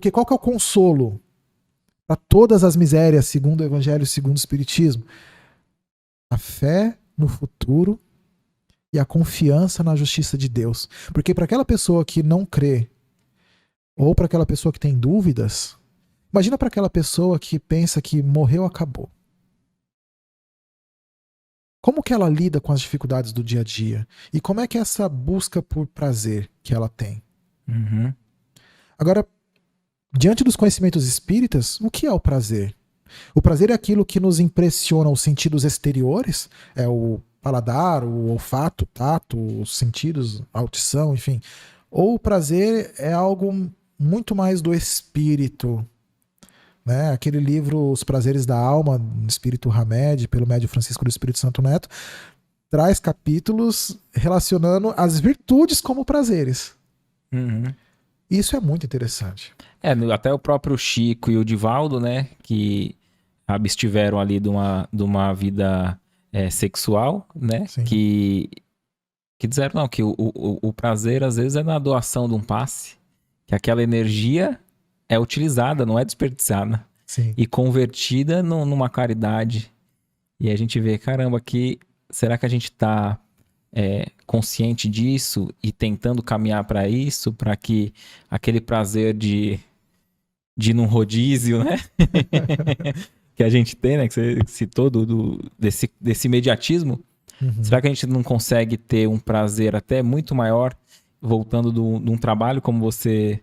Porque qual que é o consolo para todas as misérias, segundo o Evangelho, segundo o Espiritismo? A fé no futuro e a confiança na justiça de Deus. Porque para aquela pessoa que não crê, ou para aquela pessoa que tem dúvidas, imagina para aquela pessoa que pensa que morreu, acabou. Como que ela lida com as dificuldades do dia a dia? E como é que é essa busca por prazer que ela tem? Uhum. Agora, diante dos conhecimentos espíritas, o que é o prazer? O prazer é aquilo que nos impressiona os sentidos exteriores, é o paladar, o olfato, o tato, os sentidos, a audição, enfim. Ou o prazer é algo muito mais do espírito, né? Aquele livro Os Prazeres da Alma, do Espírito Hamed, pelo médium Francisco do Espírito Santo Neto, traz capítulos relacionando as virtudes como prazeres. Uhum. Isso é muito interessante. Até o próprio Chico e o Divaldo, né, que abstiveram ali de uma vida sexual, né, Sim. que disseram, não, que o prazer às vezes é na doação de um passe, que aquela energia é utilizada, não é desperdiçada, Sim. e convertida numa caridade. E a gente vê, caramba, será que a gente está consciente disso e tentando caminhar para isso, para que aquele prazer de ir num rodízio, né? Que a gente tem, né? Que você citou desse imediatismo. Uhum. Será que a gente não consegue ter um prazer até muito maior voltando de um trabalho como você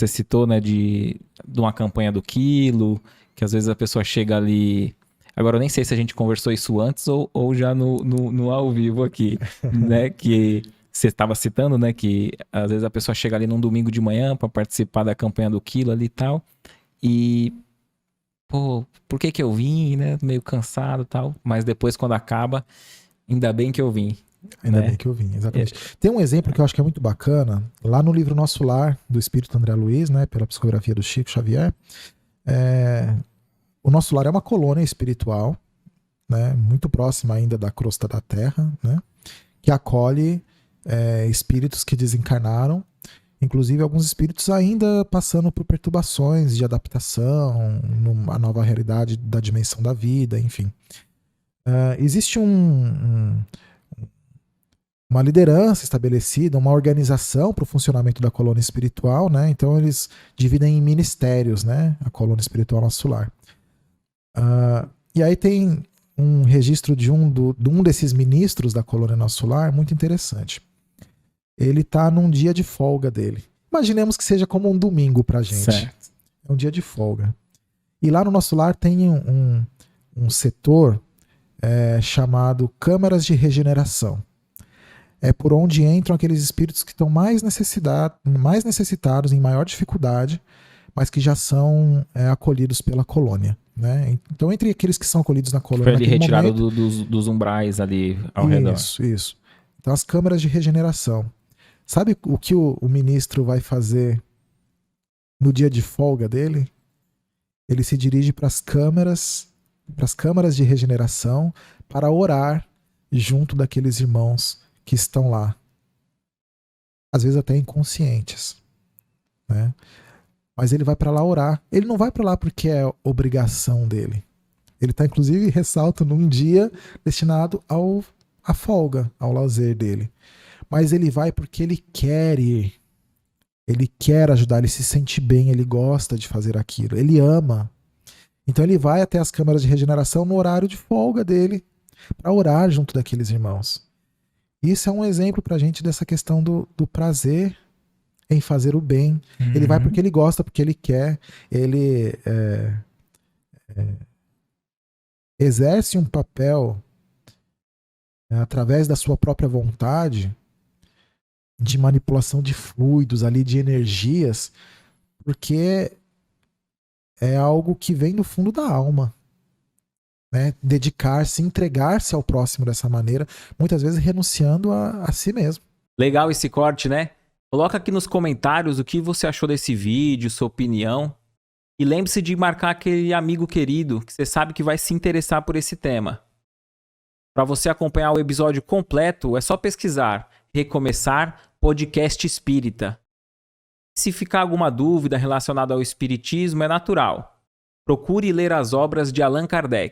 citou, né? De uma campanha do quilo, que às vezes a pessoa chega ali. Agora, eu nem sei se a gente conversou isso antes ou já no ao vivo aqui, né? Que você estava citando, né? Que às vezes a pessoa chega ali num domingo de manhã para participar da campanha do quilo ali e tal. E, pô, por que eu vim, né? Meio cansado e tal. Mas depois, quando acaba, ainda bem que eu vim, Ainda bem né? que eu vim, É, exatamente. Tem um exemplo que eu acho que é muito bacana, lá no livro Nosso Lar, do Espírito André Luiz, né, pela psicografia do Chico Xavier. O Nosso Lar é uma colônia espiritual, né, muito próxima ainda da crosta da Terra, né, que acolhe espíritos que desencarnaram, inclusive alguns espíritos ainda passando por perturbações de adaptação, numa nova realidade da dimensão da vida, enfim. Existe uma liderança estabelecida, uma organização para o funcionamento da colônia espiritual, né? Então eles dividem em ministérios, né? A colônia espiritual Nosso Lar. E aí tem um registro de um desses ministros da colônia Nosso Lar muito interessante. Ele está num dia de folga dele. Imaginemos que seja como um domingo para a gente. certo. É um dia de folga. E lá no Nosso Lar tem um setor chamado Câmaras de Regeneração. É por onde entram aqueles espíritos que estão mais necessitados, em maior dificuldade, mas que já são acolhidos pela colônia. Né? Então, entre aqueles que são acolhidos na Que foi colônia ali naquele retirado momento. dos umbrais ali ao redor. Isso. Então, as câmaras de regeneração. Sabe o que o ministro vai fazer no dia de folga dele? Ele se dirige para as câmaras de regeneração para orar junto daqueles irmãos que estão lá, às vezes até inconscientes, né? Mas ele vai para lá orar. Ele não vai para lá porque é obrigação dele. Ele está, inclusive, ressalta, num dia destinado à folga, ao lazer dele. Mas ele vai porque ele quer ir. Ele quer ajudar, ele se sente bem, ele gosta de fazer aquilo, ele ama. Então ele vai até as câmaras de regeneração no horário de folga dele, para orar junto daqueles irmãos. Isso é um exemplo para a gente dessa questão do prazer em fazer o bem. Ele vai porque ele gosta, porque ele quer, ele exerce um papel através da sua própria vontade de manipulação de fluidos ali, de energias, porque é algo que vem do fundo da alma. Né? Dedicar-se, entregar-se ao próximo dessa maneira, muitas vezes renunciando a si mesmo. Legal esse corte, né? Coloca aqui nos comentários o que você achou desse vídeo, sua opinião. E lembre-se de marcar aquele amigo querido que você sabe que vai se interessar por esse tema. Para você acompanhar o episódio completo, é só pesquisar Recomeçar Podcast Espírita. Se ficar alguma dúvida relacionada ao espiritismo, é natural. Procure ler as obras de Allan Kardec.